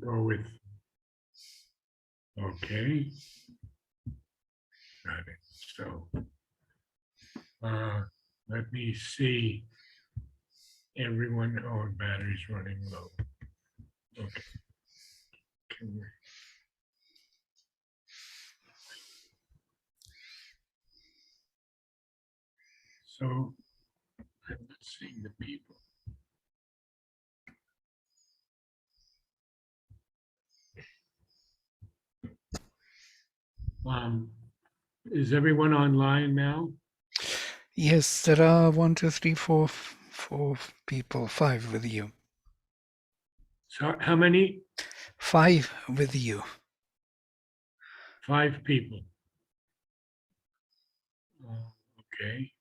go with, okay. Got it. So, let me see. Everyone, oh, battery's running low. Okay. Can we? So, I'm not seeing the people. Is everyone online now? Yes, there are 1, 2, 3, 4, 4 people, 5 with you. So how many? 5 with you. 5 people. Okay.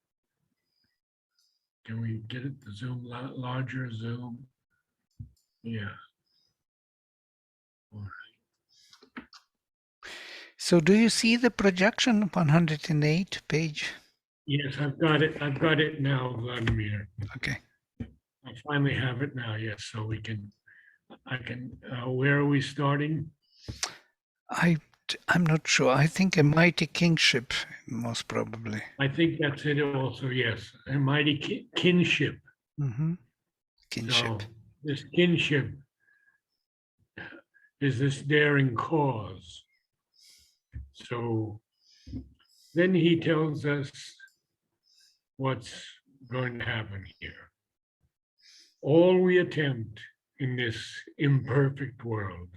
Can we get it the Zoom larger Zoom? Yeah. All right. So do you see the projection 108 page? Yes, I've got it. I've got it now, Vladimir. Okay. I finally have it now. Yes, so we can. I can. Where are we starting? I'm not sure. I think a mighty kingship, most probably. I think that's it also. Yes, a mighty kinship. Mm-hmm. Kinship. So this kinship is this daring cause. So then he tells us what's going to happen here. All we attempt in this imperfect world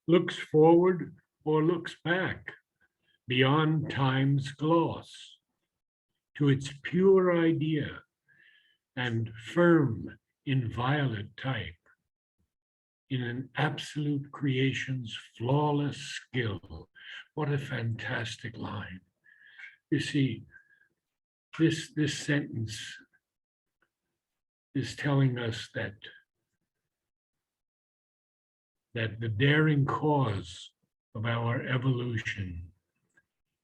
looks forward or looks back beyond time's gloss to its pure idea and firm, inviolate type in an absolute creation's flawless skill. What a fantastic line. You see, this sentence is telling us that the daring cause of our evolution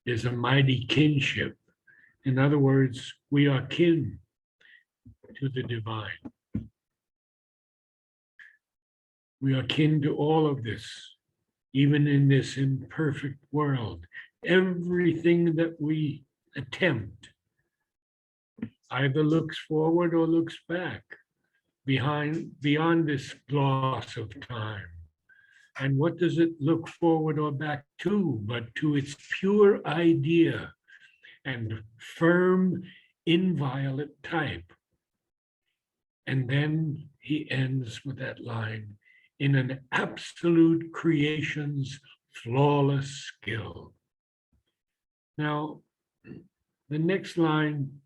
is a mighty kinship. In other words, we are kin to the divine. We are kin to all of this, even in this imperfect world. Everything that we attempt either looks forward or looks back beyond this gloss of time. And what does it look forward or back to, but to its pure idea and firm, inviolate type? And then he ends with that line, in an absolute creation's flawless skill. Now, the next line,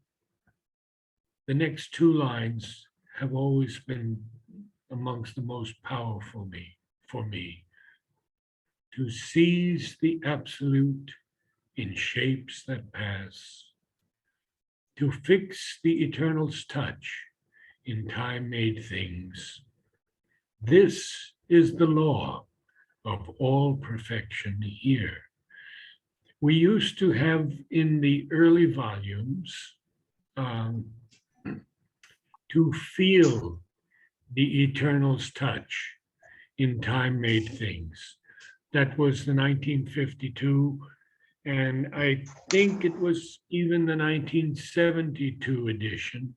the next 2 lines have always been amongst the most powerful for me. To seize the absolute in shapes that pass, to fix the eternal's touch in time-made things. This is the law of all perfection here. We used to have in the early volumes to feel the eternal's touch in time-made things. That was the 1952, and I think it was even the 1972 edition,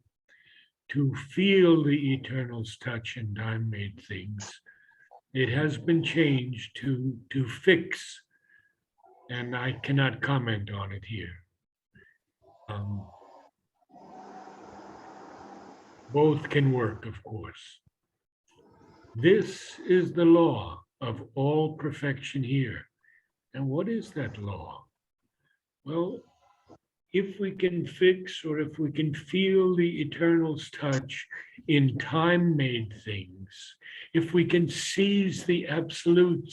to feel the eternal's touch in time-made things. It has been changed to fix, and I cannot comment on it here. Both can work, of course. This is the law of all perfection here. And what is that law? Well, if we can fix or if we can feel the eternal's touch in time-made things, if we can seize the absolute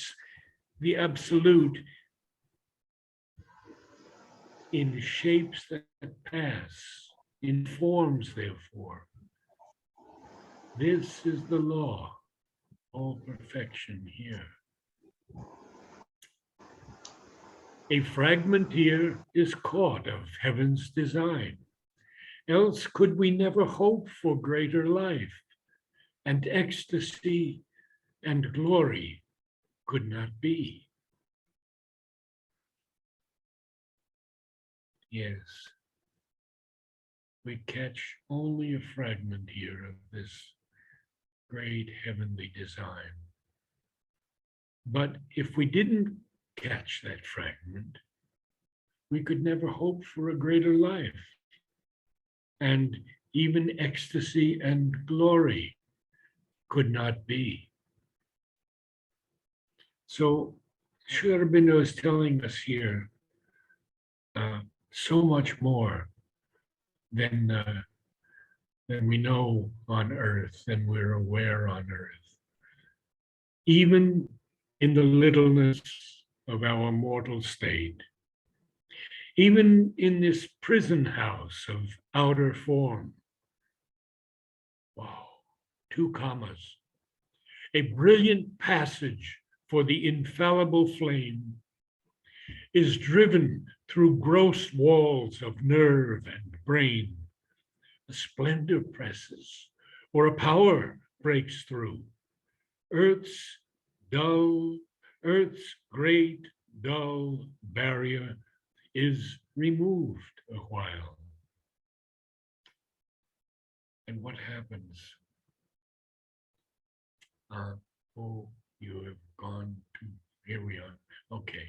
in shapes that pass, in forms, therefore, this is the law, all perfection here. A fragment here is caught of heaven's design. Else could we never hope for greater life and ecstasy and glory could not be. Yes, we catch only a fragment here of this great heavenly design. But if we didn't catch that fragment, we could never hope for a greater life. And even ecstasy and glory could not be. So Sri Aurobindo is telling us here so much more than we know on earth, than we're aware on earth. Even in the littleness of our mortal state, even in this prison house of outer form. Wow, 2 commas. A brilliant passage for the infallible flame is driven through gross walls of nerve and brain. A splendor presses, or a power breaks through. Earth's great dull barrier is removed a while. And what happens? Oh, you have gone to, here we are. Okay.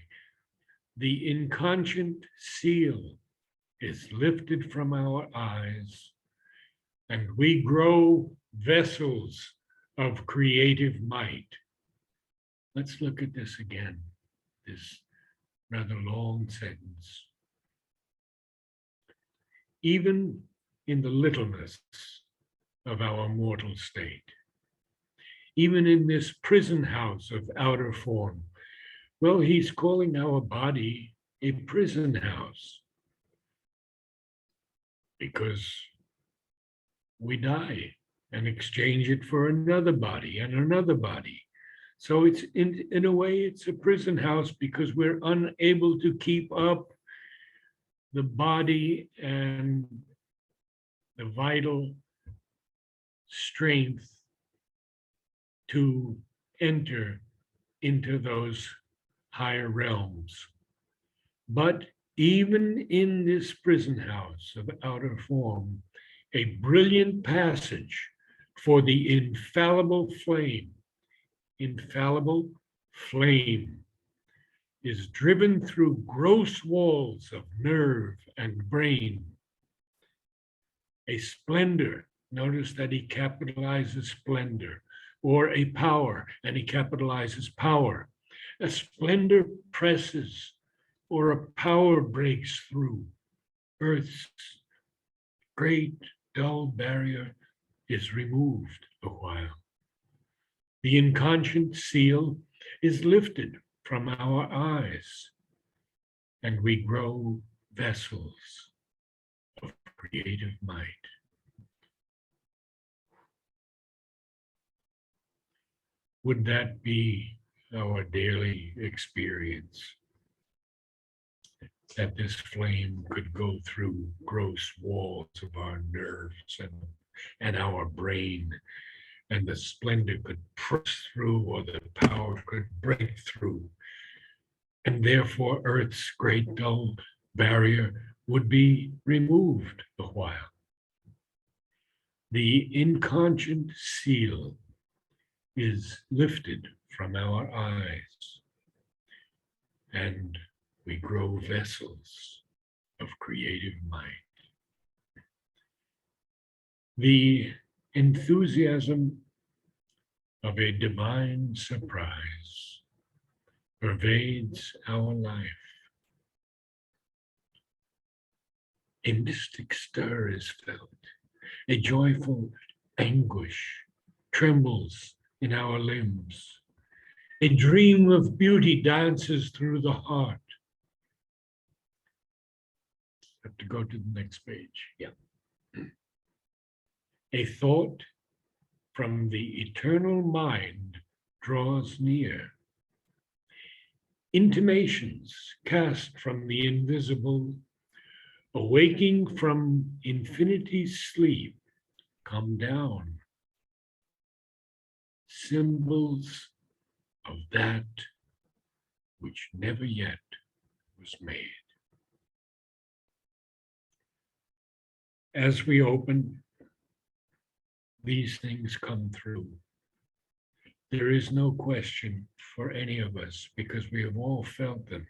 The inconscient seal is lifted from our eyes, and we grow vessels of creative might. Let's look at this again, this rather long sentence. Even in the littleness of our mortal state, even in this prison house of outer form, well, he's calling our body a prison house because we die and exchange it for another body and another body. So it's in a way, it's a prison house because we're unable to keep up the body and the vital strength to enter into those higher realms. But even in this prison house of outer form, a brilliant passage for the infallible flame is driven through gross walls of nerve and brain. A splendor, notice that he capitalizes splendor, or a power, and he capitalizes power. A splendor presses, or a power breaks through. Earth's great dull barrier is removed a while. The inconscient seal is lifted from our eyes, and we grow vessels of creative might. Would that be our daily experience? That this flame could go through gross walls of our nerves and our brain, and the splendor could press through, or the power could break through. And therefore, Earth's great dull barrier would be removed a while. The inconscient seal is lifted from our eyes, and we grow vessels of creative might. The enthusiasm of a divine surprise pervades our life. A mystic stir is felt. A joyful anguish trembles in our limbs. A dream of beauty dances through the heart. I have to go to the next page. Yeah. A thought from the eternal mind draws near. Intimations cast from the invisible, awaking from infinity's sleep, come down. Symbols of that which never yet was made. As we open, these things come through. There is no question for any of us because we have all felt them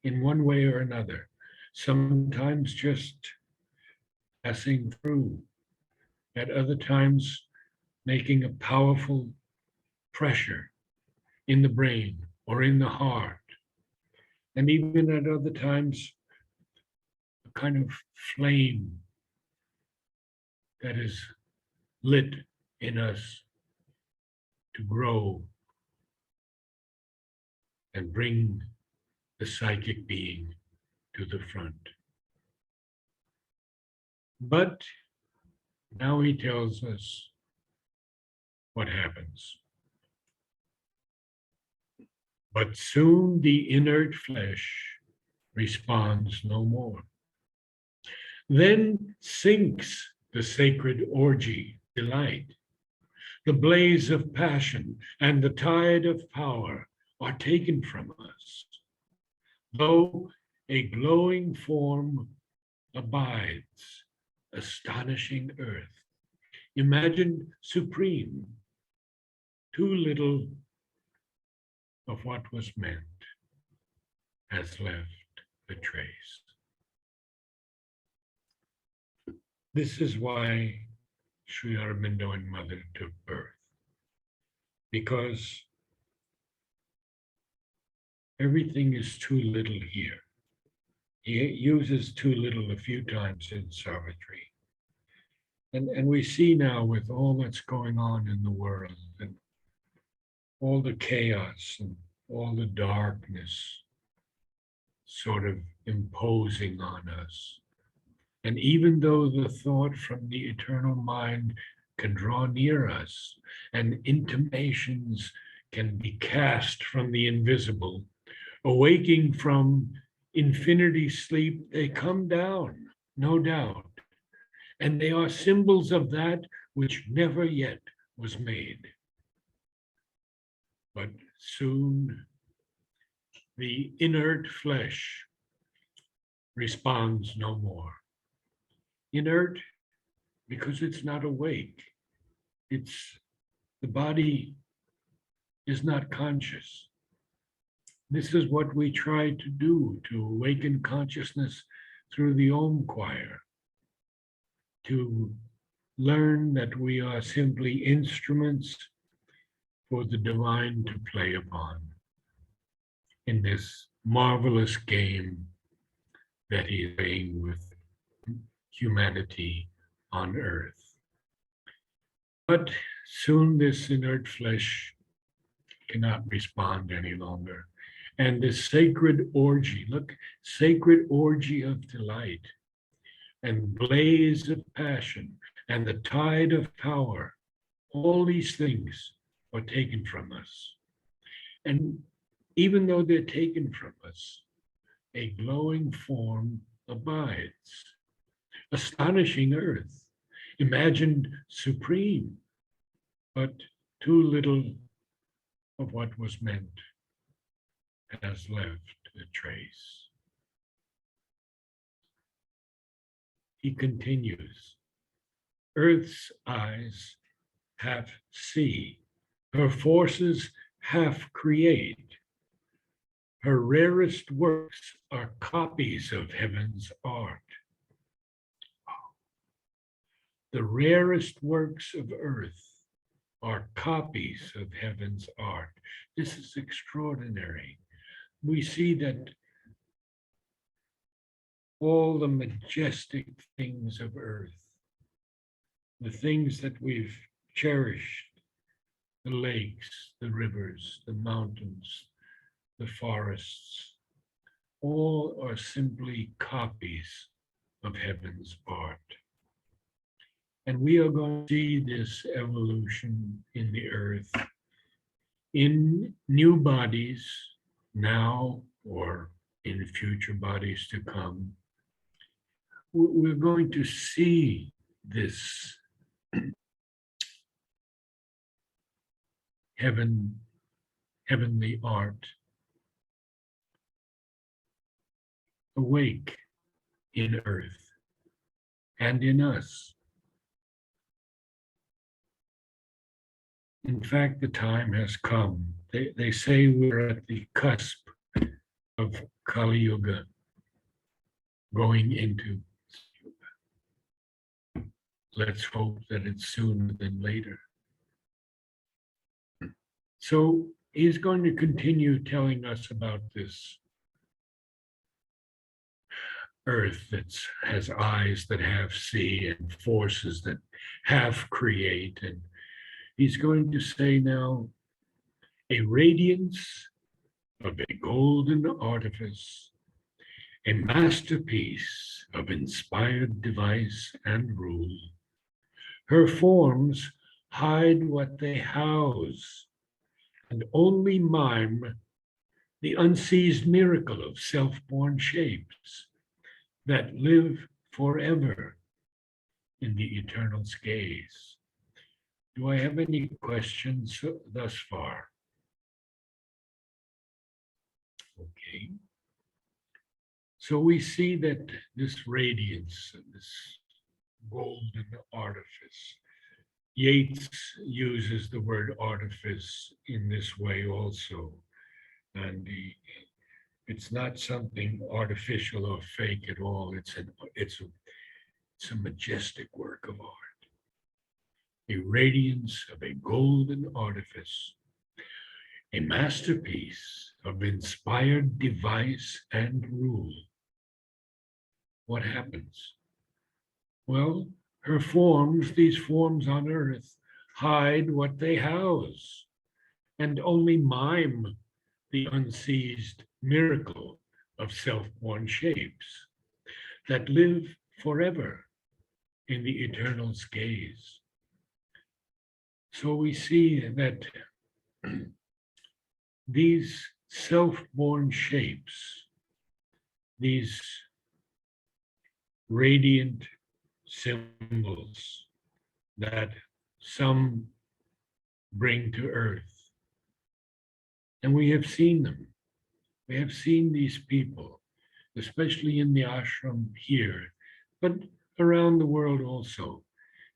in one way or another, sometimes just passing through, at other times making a powerful pressure in the brain or in the heart, and even at other times, a kind of flame that is lit in us to grow and bring the psychic being to the front. But now he tells us what happens. But soon the inert flesh responds no more. Then sinks the sacred orgy, delight. The blaze of passion and the tide of power are taken from us. Though a glowing form abides, astonishing earth, imagined supreme, too little of what was meant has left a trace. This is why Sri Aurobindo and Mother took birth, because everything is too little here. He uses too little a few times in Savitri. And we see now with all that's going on in the world and all the chaos and all the darkness sort of imposing on us. And even though the thought from the eternal mind can draw near us and intimations can be cast from the invisible, awaking from infinity sleep, they come down, no doubt. And they are symbols of that which never yet was made. But soon the inert flesh responds no more. Inert because it's not awake. The body is not conscious. This is what we try to do, to awaken consciousness through the Om choir, to learn that we are simply instruments for the divine to play upon in this marvelous game that he is playing with humanity on earth. But soon this inert flesh cannot respond any longer. And this sacred orgy, look, sacred orgy of delight and blaze of passion and the tide of power, all these things are taken from us. And even though they're taken from us, a glowing form abides. Astonishing earth, imagined supreme, but too little of what was meant has left a trace. He continues, earth's eyes half see, her forces half create. Her rarest works are copies of heaven's art. The rarest works of earth are copies of heaven's art. This is extraordinary. We see that all the majestic things of earth, the things that we've cherished, the lakes, the rivers, the mountains, the forests, all are simply copies of heaven's art. And we are going to see this evolution in the earth in new bodies now or in future bodies to come. We're going to see this heavenly art awake in earth and in us. In fact, the time has come. They say we're at the cusp of Kali Yuga, going into Yuga. Let's hope that it's sooner than later. So he's going to continue telling us about this earth that has eyes that have see and forces that have create. And he's going to say now, a radiance of a golden artifice, a masterpiece of inspired device and rule. Her forms hide what they house, and only mime the unseized miracle of self-born shapes that live forever in the eternal's gaze. Do I have any questions thus far? Okay. So we see that this radiance, this golden artifice, Yeats uses the word artifice in this way also. And it's not something artificial or fake at all. It's a majestic work of art. A radiance of a golden artifice, a masterpiece of inspired device and rule. What happens? Well, her forms, these forms on earth, hide what they house and only mime the unseized miracle of self-born shapes that live forever in the eternal's gaze. So we see that these self-born shapes, these radiant symbols that some bring to earth, and we have seen them. We have seen these people, especially in the ashram here, but around the world also.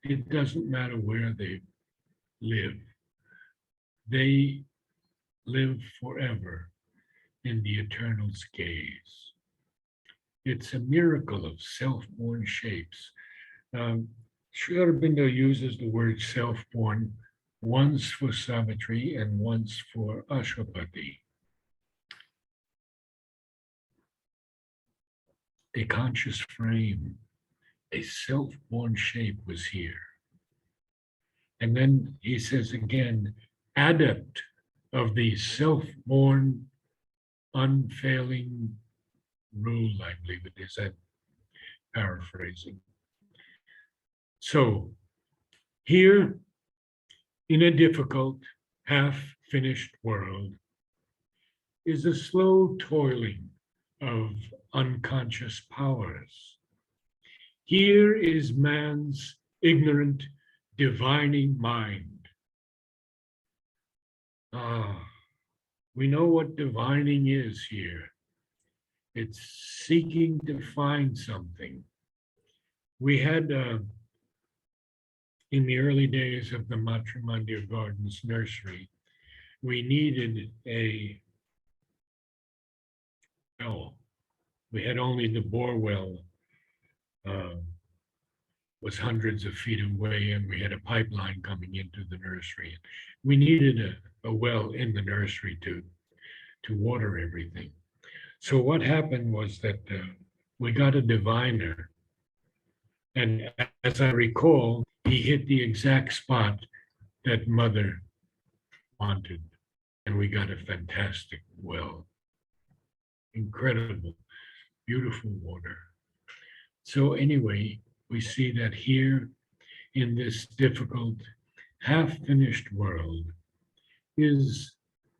It doesn't matter where they live. They live forever in the eternal's gaze. It's a miracle of self-born shapes. Sri Aurobindo uses the word self-born once for Savitri and once for Ashwapati. A conscious frame, a self-born shape was here. And then he says again, adept of the self-born, unfailing rule, I believe it is, I'm paraphrasing. So here in a difficult, half-finished world is a slow toiling of unconscious powers. Here is man's ignorant, divining mind. We know what divining is here. It's seeking to find something. We had, in the early days of the Matrimandir Gardens nursery, we needed a well. We had only the bore well, was hundreds of feet away, and we had a pipeline coming into the nursery. We needed a well in the nursery to water everything. So what happened was that we got a diviner, and as I recall, he hit the exact spot that Mother wanted, and we got a fantastic well. Incredible, beautiful water. So anyway, we see that here in this difficult, half-finished world is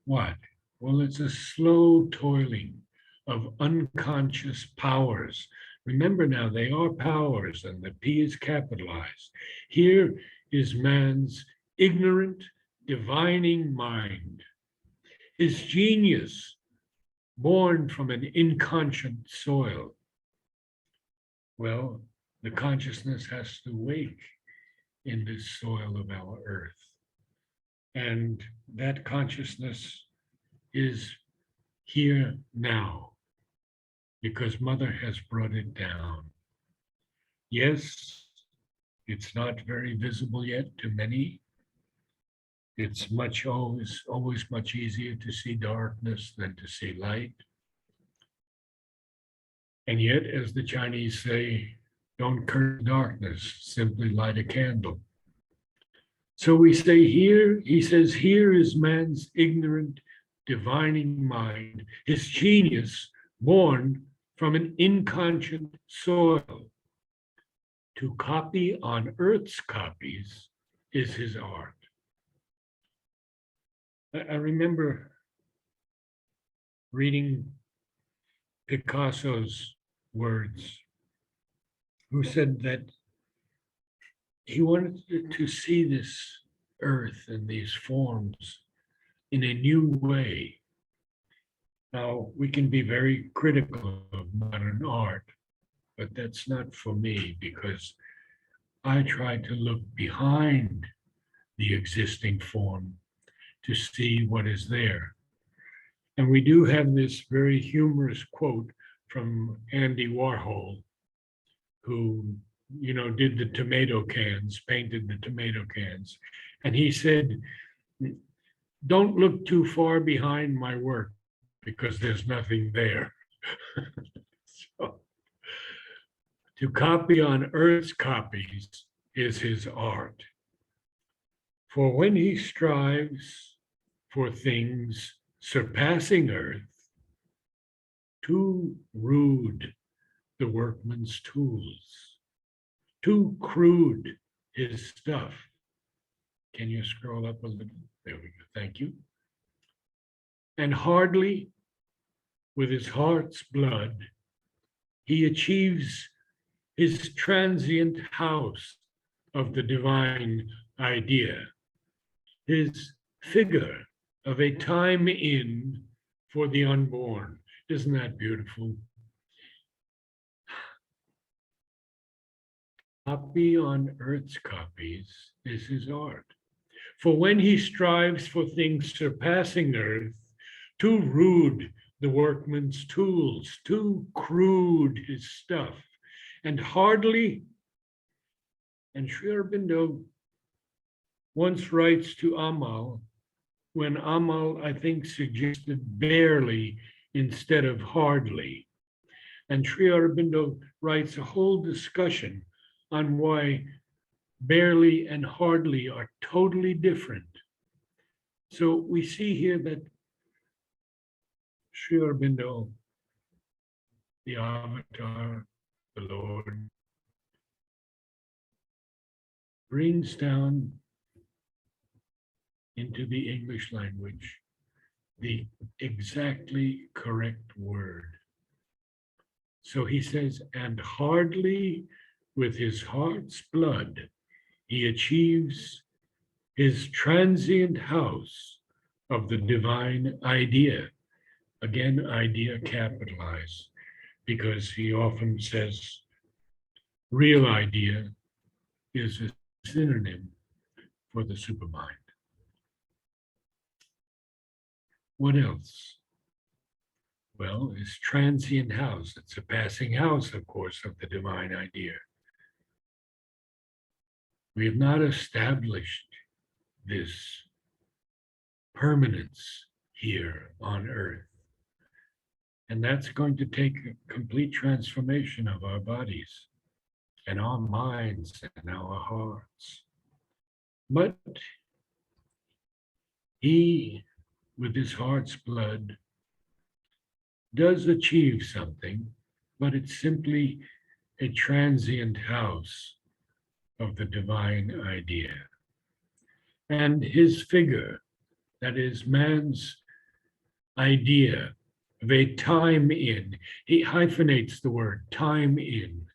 what? Well, it's a slow toiling of unconscious powers. Remember now, they are powers, and the P is capitalized. Here is man's ignorant, divining mind. His genius born from an inconscient soil. Well, the consciousness has to wake in this soil of our earth. And that consciousness is here now because Mother has brought it down. Yes, it's not very visible yet to many. It's always much easier to see darkness than to see light. And yet, as the Chinese say, don't curse darkness, simply light a candle. So we say here, he says, here is man's ignorant, divining mind, his genius born from an inconscient soil. To copy on earth's copies is his art. I remember reading Picasso's words, who said that he wanted to see this earth and these forms in a new way. Now, we can be very critical of modern art, but that's not for me because I try to look behind the existing form to see what is there. And we do have this very humorous quote from Andy Warhol, who, did the tomato cans, painted the tomato cans. And he said, don't look too far behind my work because there's nothing there. So, to copy on earth's copies is his art. For when he strives for things surpassing earth, too rude the workman's tools, too crude his stuff. Can you scroll up a little? There we go, thank you. And hardly with his heart's blood, he achieves his transient house of the divine idea, his figure of a time in for the unborn. Isn't that beautiful? Copy on earth's copies is his art. For when he strives for things surpassing earth, too rude the workman's tools, too crude his stuff, and hardly, and Sri Aurobindo once writes to Amal, when Amal, I think, suggested barely instead of hardly. And Sri Aurobindo writes a whole discussion on why barely and hardly are totally different. So we see here that Sri Aurobindo, the avatar, the Lord, brings down into the English language the exactly correct word. So he says, and hardly with his heart's blood, he achieves his transient house of the divine idea. Again, idea capitalized, because he often says real idea is a synonym for the supermind. What else? Well, his transient house. It's a passing house, of course, of the divine idea. We have not established this permanence here on earth. And that's going to take a complete transformation of our bodies and our minds and our hearts. But he, with his heart's blood, does achieve something, but it's simply a transient house of the divine idea. And his figure, that is man's idea of a time in, he hyphenates the word time in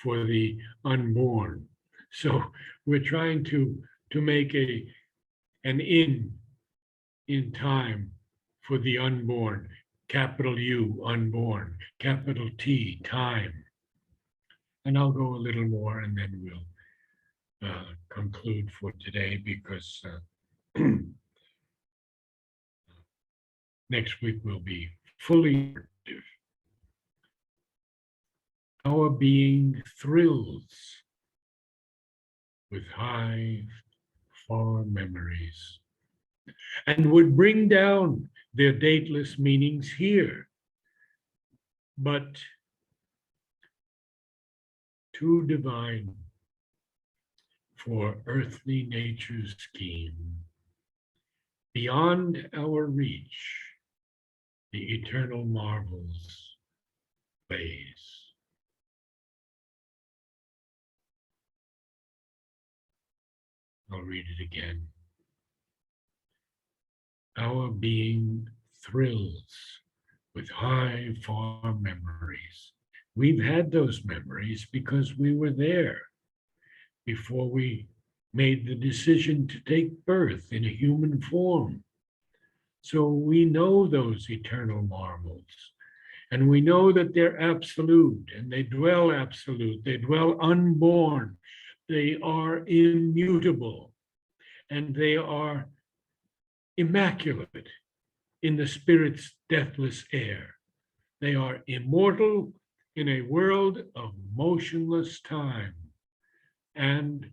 for the unborn. So we're trying to make an in time for the unborn. capital U, unborn, capital T, time. And I'll go a little more and then we'll conclude for today because next week will be fully active. Our being thrills with high, far memories and would bring down their dateless meanings here, but too divine for earthly nature's scheme. Beyond our reach, the eternal marvels lays. I'll read it again. Our being thrills with high, far memories. We've had those memories because we were there before we made the decision to take birth in a human form. So we know those eternal marvels. And we know that they're absolute and they dwell absolute. They dwell unborn. They are immutable and they are immaculate in the Spirit's deathless air. They are immortal in a world of motionless time and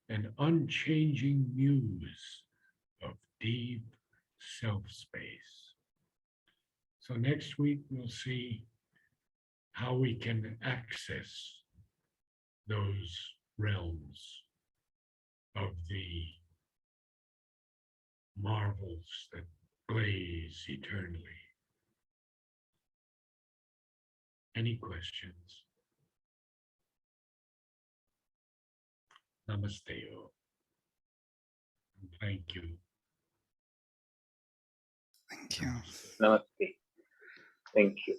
an unchanging muse of deep self-space. So next week, we'll see how we can access those realms of the marvels that blaze eternally. Any questions? Namaste. Thank you. Thank you. Namaste. Thank you.